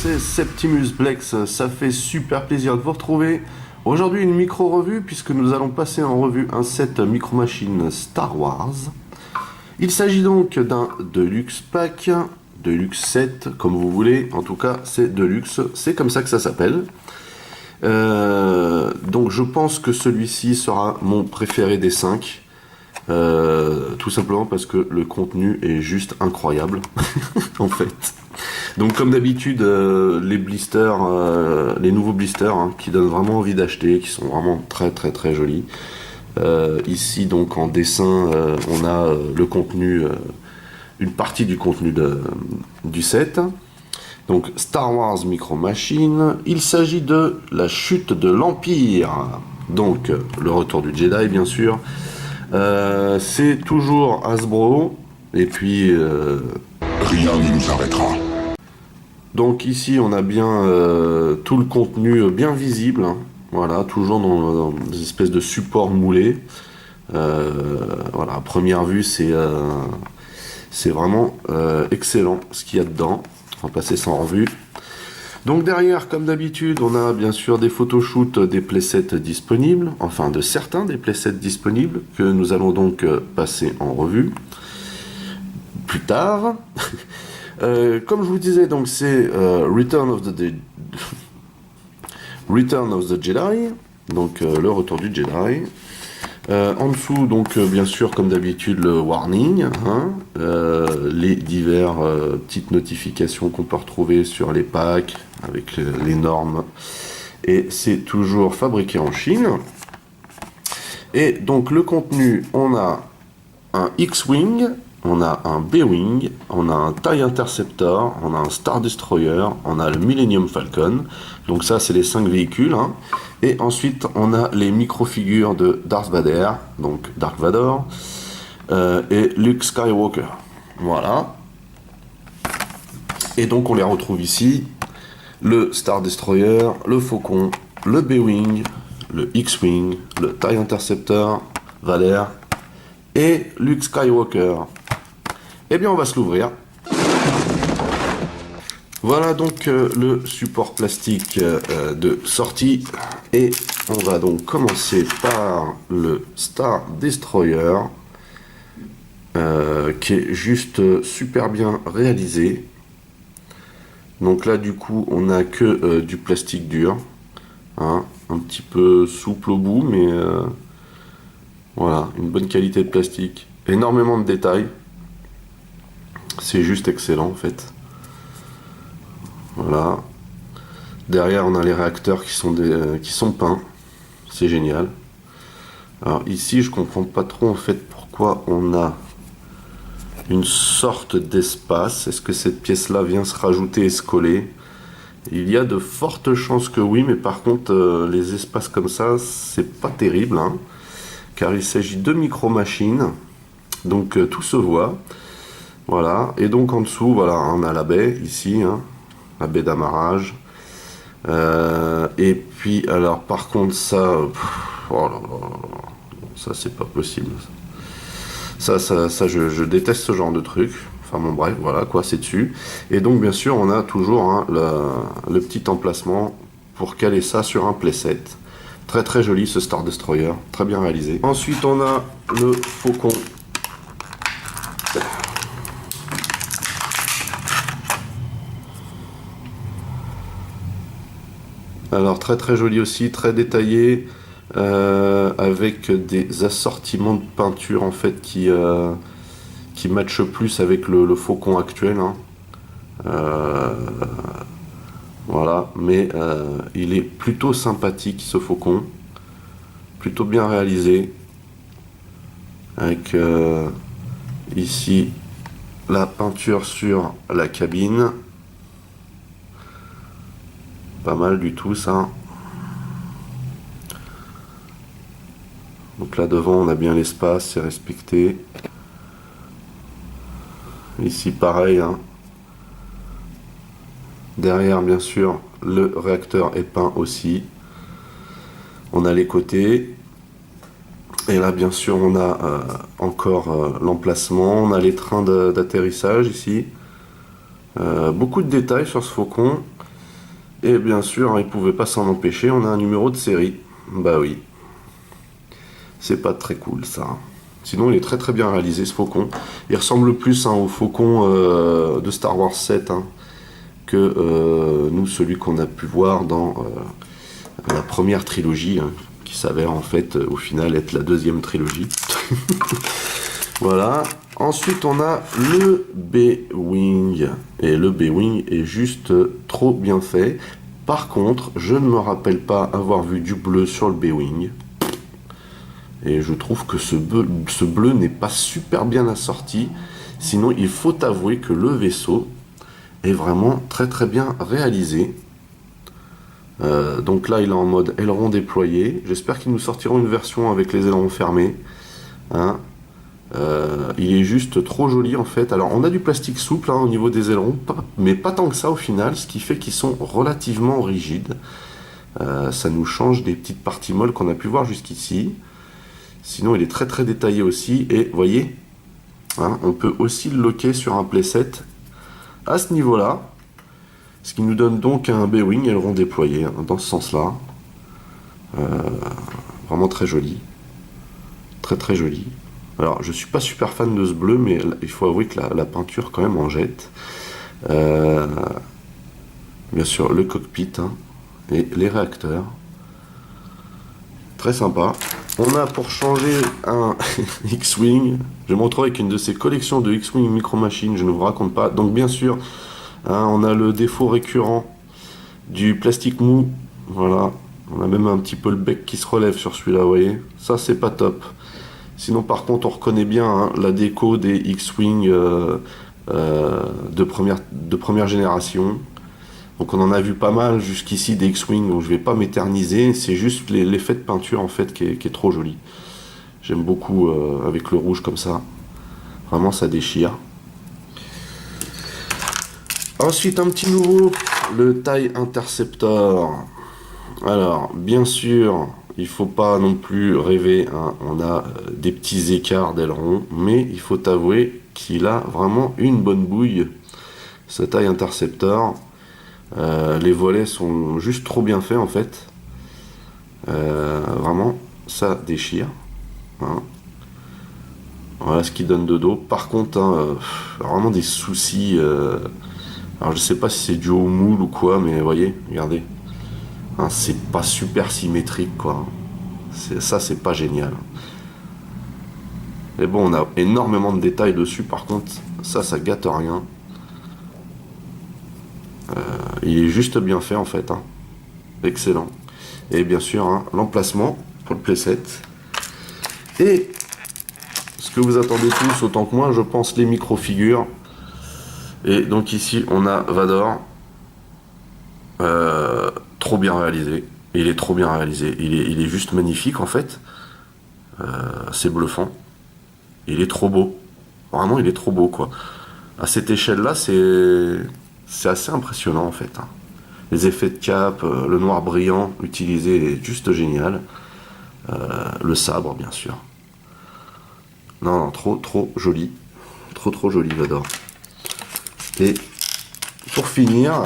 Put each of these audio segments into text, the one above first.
c'est Septimus Blex, ça fait super plaisir de vous retrouver. Aujourd'hui une micro-revue puisque nous allons passer en revue un set Micro Machines Star Wars. Il s'agit donc d'un Deluxe Pack, Deluxe Set comme vous voulez, en tout cas c'est Deluxe, c'est comme ça que ça s'appelle. Donc je pense que celui-ci sera mon préféré des 5. Tout simplement parce que le contenu est juste incroyable en fait. Donc comme d'habitude les blisters, les nouveaux blisters qui donnent vraiment envie d'acheter, qui sont vraiment très jolis. Ici donc en dessin on a le contenu, une partie du contenu du set. Donc Star Wars Micro Machines, il s'agit de la chute de l'Empire, donc le retour du Jedi bien sûr. C'est toujours Hasbro et puis rien ne nous arrêtera. Donc ici on a bien tout le contenu bien visible, voilà, toujours dans des espèces de supports moulés. Voilà, à première vue c'est vraiment excellent ce qu'il y a dedans. On va passer ça en revue. Donc derrière, comme d'habitude, on a bien sûr des photoshoots des playsets disponibles, enfin de certains des playsets disponibles, que nous allons donc passer en revue plus tard. Comme je vous disais, donc c'est Return of the Jedi, donc le retour du Jedi. En dessous, donc bien sûr, comme d'habitude, le warning, les divers petites notifications qu'on peut retrouver sur les packs avec les normes. Et c'est toujours fabriqué en Chine. Et donc le contenu, on a un X-Wing, on a un B-Wing, on a un TIE Interceptor, on a un Star Destroyer, on a le Millennium Falcon. Donc ça, c'est les 5 véhicules. Et ensuite, on a les micro-figures de Darth Vader, donc Dark Vador, et Luke Skywalker. Voilà. Et donc, on les retrouve ici. Le Star Destroyer, le Faucon, le B-Wing, le X-Wing, le TIE Interceptor, Vader, et Luke Skywalker. Eh bien, on va se l'ouvrir. Voilà donc le support plastique de sortie. Et on va donc commencer par le Star Destroyer, qui est juste super bien réalisé. Donc là, du coup, on n'a que du plastique dur. Un petit peu souple au bout, mais voilà, une bonne qualité de plastique. Énormément de détails. C'est juste excellent en fait. Voilà. Derrière, on a les réacteurs qui sont peints. C'est génial. Alors ici, je comprends pas trop en fait pourquoi on a une sorte d'espace. Est-ce que cette pièce-là vient se rajouter et se coller? Il y a de fortes chances que oui, mais par contre, les espaces comme ça, c'est pas terrible, car il s'agit de micro-machines. Donc tout se voit. Voilà. Et donc en dessous, voilà, on a la baie ici, la baie d'amarrage. Et puis alors par contre ça, oh là là, ça c'est pas possible. Ça je déteste ce genre de truc. Enfin bon bref, voilà quoi, c'est dessus. Et donc bien sûr on a toujours le petit emplacement pour caler ça sur un playset. Très joli ce Star Destroyer, très bien réalisé. Ensuite on a le Faucon. Alors très joli aussi, très détaillé, avec des assortiments de peinture en fait qui matchent plus avec le Faucon actuel. Voilà, mais il est plutôt sympathique ce Faucon, plutôt bien réalisé, avec ici la peinture sur la cabine. Pas mal du tout ça. Donc là devant on a bien l'espace, c'est respecté. Ici pareil. Derrière bien sûr le réacteur est peint aussi. On a les côtés. Et là bien sûr on a encore l'emplacement. On a les trains d'atterrissage ici. Beaucoup de détails sur ce Faucon. Et bien sûr, il ne pouvait pas s'en empêcher, on a un numéro de série. Bah oui. C'est pas très cool ça. Sinon, il est très très bien réalisé ce faucon. Il ressemble plus au faucon de Star Wars 7 que nous, celui qu'on a pu voir dans la première trilogie, qui s'avère en fait au final être la deuxième trilogie. Voilà. Ensuite, on a le B-Wing. Et le B-Wing est juste trop bien fait. Par contre, je ne me rappelle pas avoir vu du bleu sur le B-Wing. Et je trouve que ce bleu n'est pas super bien assorti. Sinon, il faut avouer que le vaisseau est vraiment très très bien réalisé. Donc là, il est en mode aileron déployé. J'espère qu'ils nous sortiront une version avec les ailerons fermés. Hein. Il est juste trop joli en fait. Alors, on a du plastique souple au niveau des ailerons, mais pas tant que ça au final, ce qui fait qu'ils sont relativement rigides. Ça nous change des petites parties molles qu'on a pu voir jusqu'ici. Sinon, il est très très détaillé aussi. Et vous voyez, on peut aussi le loquer sur un playset à ce niveau-là. Ce qui nous donne donc un B-Wing aileron déployé dans ce sens-là. Vraiment très joli. Très très joli. Alors, je suis pas super fan de ce bleu, mais il faut avouer que la peinture quand même en jette. Bien sûr, le cockpit et les réacteurs. Très sympa. On a pour changer un X-Wing. Je me retrouve avec une de ces collections de X-Wing Micro Machines, je ne vous raconte pas. Donc bien sûr, on a le défaut récurrent du plastique mou. Voilà. On a même un petit peu le bec qui se relève sur celui-là, vous voyez. Ça, c'est pas top. Sinon, par contre, on reconnaît bien la déco des X-Wing de première génération. Donc on en a vu pas mal jusqu'ici des X-Wing, donc je vais pas m'éterniser, c'est juste l'effet de peinture en fait qui est trop joli. J'aime beaucoup avec le rouge comme ça, vraiment ça déchire. Ensuite un petit nouveau, le TIE Interceptor. Alors bien sûr, il faut pas non plus rêver, on a des petits écarts d'aileron, mais il faut avouer qu'il a vraiment une bonne bouille, ce TIE Interceptor. Les volets sont juste trop bien faits en fait. Vraiment, ça déchire. Voilà ce qui donne de dos. Par contre, vraiment des soucis. Alors je sais pas si c'est dû au moule ou quoi, mais vous voyez, regardez. C'est pas super symétrique quoi. Ça c'est pas génial. Mais bon, on a énormément de détails dessus. Par contre, ça gâte rien. Il est juste bien fait en fait. Excellent. Et bien sûr, l'emplacement pour le playset. Et ce que vous attendez tous autant que moi, je pense, les micro-figures. Et donc ici, on a Vador. Trop bien réalisé. Il est trop bien réalisé. Il est juste magnifique en fait. C'est bluffant. Il est trop beau. Vraiment, il est trop beau quoi. À cette échelle-là, c'est assez impressionnant en fait. Les effets de cap, le noir brillant utilisé est juste génial. Le sabre, bien sûr. Non, trop joli. Trop joli, Vador. Et pour finir,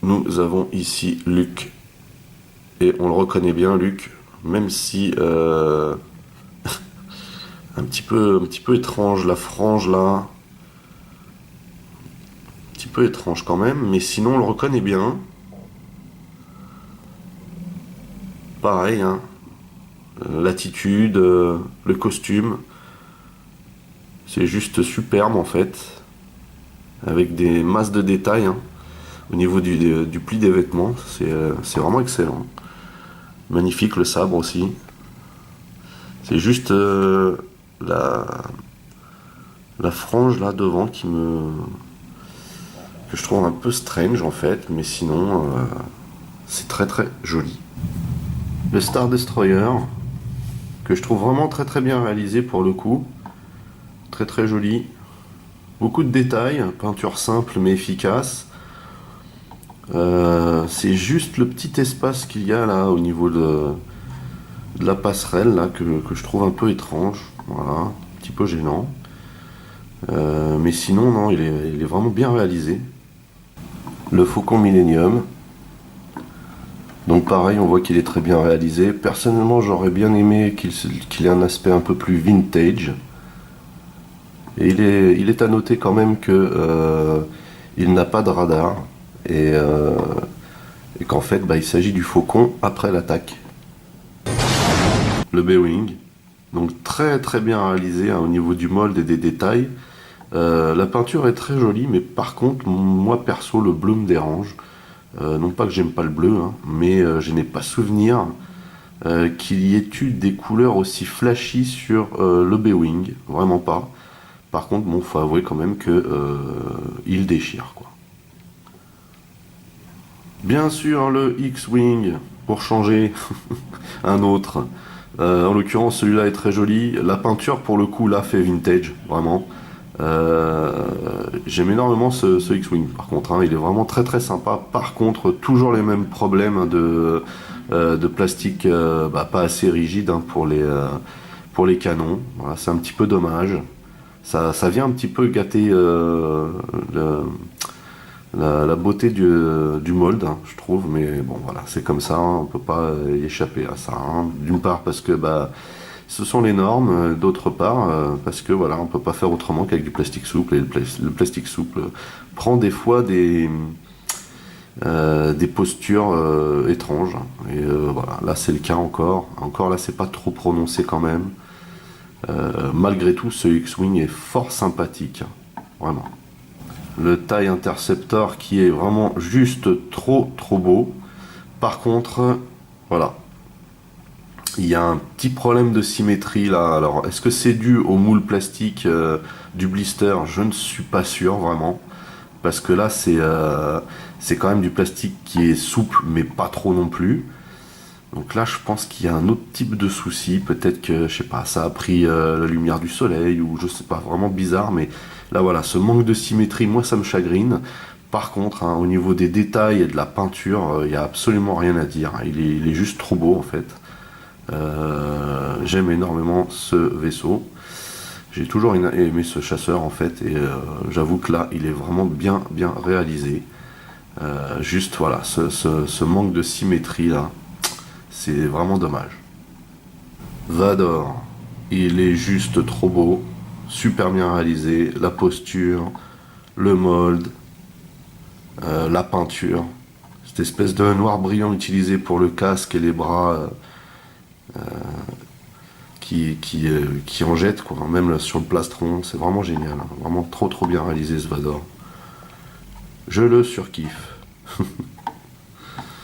nous avons ici Luke. Et on le reconnaît bien, Luke, même si un petit peu étrange la frange là. Un petit peu étrange quand même, mais sinon on le reconnaît bien. Pareil, l'attitude, le costume, c'est juste superbe en fait, avec des masses de détails au niveau du pli des vêtements, c'est vraiment excellent. Magnifique le sabre aussi. C'est juste la frange là devant que je trouve un peu strange en fait, mais sinon c'est très joli. Le Star Destroyer, que je trouve vraiment très bien réalisé pour le coup. Très joli. Beaucoup de détails, peinture simple mais efficace. C'est juste le petit espace qu'il y a là au niveau de la passerelle là, que je trouve un peu étrange. Voilà, un petit peu gênant. Mais sinon, non, il est vraiment bien réalisé. Le Faucon Millennium. Donc pareil, on voit qu'il est très bien réalisé. Personnellement, j'aurais bien aimé qu'il ait un aspect un peu plus vintage. Et il est à noter quand même que il n'a pas de radar et qu'en fait, il s'agit du Faucon après l'attaque. Le B-Wing, donc très très bien réalisé au niveau du mold et des détails. La peinture est très jolie, mais par contre, moi perso, le bleu me dérange. Non pas que j'aime pas le bleu, hein, mais je n'ai pas souvenir qu'il y ait eu des couleurs aussi flashy sur le B-Wing, vraiment pas. Par contre, bon, faut avouer quand même que il déchire, quoi. Bien sûr, le X-Wing, pour changer un autre. En l'occurrence, celui-là est très joli. La peinture, pour le coup, là, fait vintage, vraiment. J'aime énormément ce X-Wing, par contre, hein, il est vraiment très très sympa. Par contre, toujours les mêmes problèmes de plastique pas assez rigide, hein, pour les canons. Voilà, c'est un petit peu dommage. Ça vient un petit peu gâter la beauté du mold, hein, je trouve, mais bon voilà, c'est comme ça, hein, on peut pas y échapper à ça, hein. D'une part parce que ce sont les normes, d'autre part parce que voilà, on peut pas faire autrement qu'avec du plastique souple, et le plastique souple prend des fois des postures étranges, et voilà, là c'est le cas encore là c'est pas trop prononcé quand même. Malgré tout, ce X-Wing est fort sympathique, vraiment. Le TIE Interceptor qui est vraiment juste trop beau. Par contre, voilà, il y a un petit problème de symétrie là. Alors, est-ce que c'est dû au moule plastique du blister? Je ne suis pas sûr vraiment. Parce que là, c'est quand même du plastique qui est souple, mais pas trop non plus. Donc là, je pense qu'il y a un autre type de souci. Peut-être que, je sais pas, ça a pris la lumière du soleil, ou je sais pas, vraiment bizarre. Mais là, voilà, ce manque de symétrie, moi, ça me chagrine. Par contre, hein, au niveau des détails et de la peinture, il n'y a absolument rien à dire. Il est juste trop beau, en fait. J'aime énormément ce vaisseau. J'ai toujours aimé ce chasseur, en fait. Et j'avoue que là, il est vraiment bien réalisé. Juste, voilà, ce manque de symétrie, là. C'est vraiment dommage. Vador, il est juste trop beau, super bien réalisé, la posture, le mold, la peinture, cette espèce de noir brillant utilisé pour le casque et les bras qui en jette, quoi. Même sur le plastron, c'est vraiment génial, hein. Vraiment trop bien réalisé ce Vador. Je le surkiffe.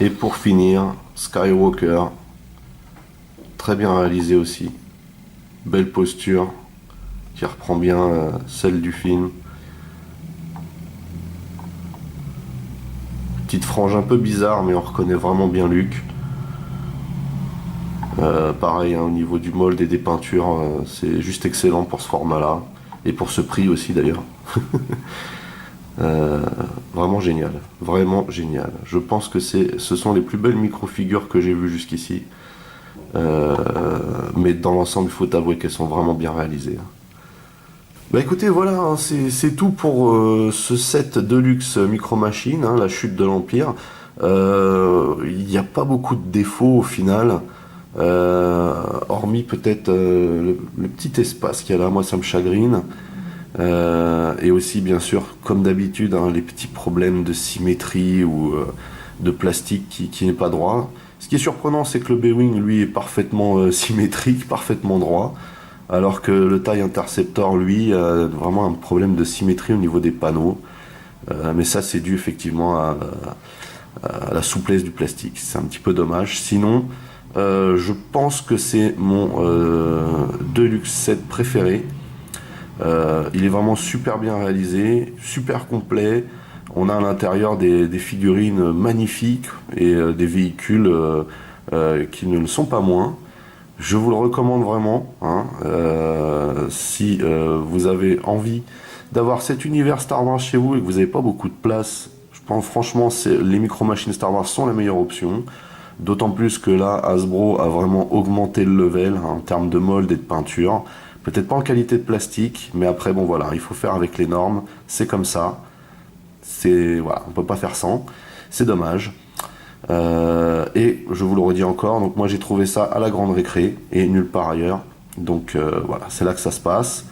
Et pour finir, Skywalker, très bien réalisé aussi. Belle posture, qui reprend bien celle du film. Petite frange un peu bizarre, mais on reconnaît vraiment bien Luke. Pareil, hein, au niveau du mold et des peintures, c'est juste excellent pour ce format-là. Et pour ce prix aussi d'ailleurs. Vraiment génial, vraiment génial. Je pense que ce sont les plus belles micro-figures que j'ai vues jusqu'ici. Mais dans l'ensemble, il faut avouer qu'elles sont vraiment bien réalisées. Bah écoutez, voilà, hein, c'est tout pour ce set Deluxe Micro Machine, hein, la chute de l'Empire. Il n'y a pas beaucoup de défauts au final. Hormis peut-être le petit espace qu'il y a là, moi ça me chagrine. Et aussi, bien sûr, comme d'habitude, hein, les petits problèmes de symétrie ou de plastique qui n'est pas droit. Ce qui est surprenant, c'est que le B-Wing, lui, est parfaitement symétrique, parfaitement droit, alors que le TIE Interceptor, lui, a vraiment un problème de symétrie au niveau des panneaux. Mais ça, c'est dû effectivement à la souplesse du plastique. C'est un petit peu dommage. Sinon, je pense que c'est mon Deluxe set préféré. Il est vraiment super bien réalisé, super complet. On a à l'intérieur des figurines magnifiques et des véhicules qui ne le sont pas moins. Je vous le recommande vraiment, hein, si vous avez envie d'avoir cet univers Star Wars chez vous et que vous n'avez pas beaucoup de place. Je pense franchement les micro-machines Star Wars sont la meilleure option. D'autant plus que là, Hasbro a vraiment augmenté le level, hein, en termes de mold et de peinture. Peut-être pas en qualité de plastique, mais après, bon voilà, il faut faire avec les normes, c'est comme ça. voilà, on peut pas faire sans, c'est dommage. Et je vous le redis encore, donc moi j'ai trouvé ça à la Grande Récré et nulle part ailleurs. Donc voilà, c'est là que ça se passe.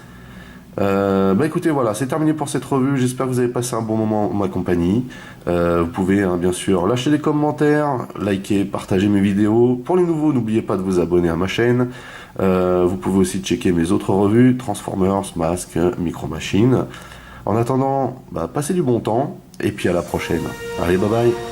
Écoutez, voilà, c'est terminé pour cette revue. J'espère que vous avez passé un bon moment en ma compagnie. Vous pouvez bien sûr lâcher des commentaires, liker, partager mes vidéos. Pour les nouveaux, n'oubliez pas de vous abonner à ma chaîne. Vous pouvez aussi checker mes autres revues, Transformers, Mask, Micro Machines. En attendant, passez du bon temps et puis à la prochaine. Allez, bye bye.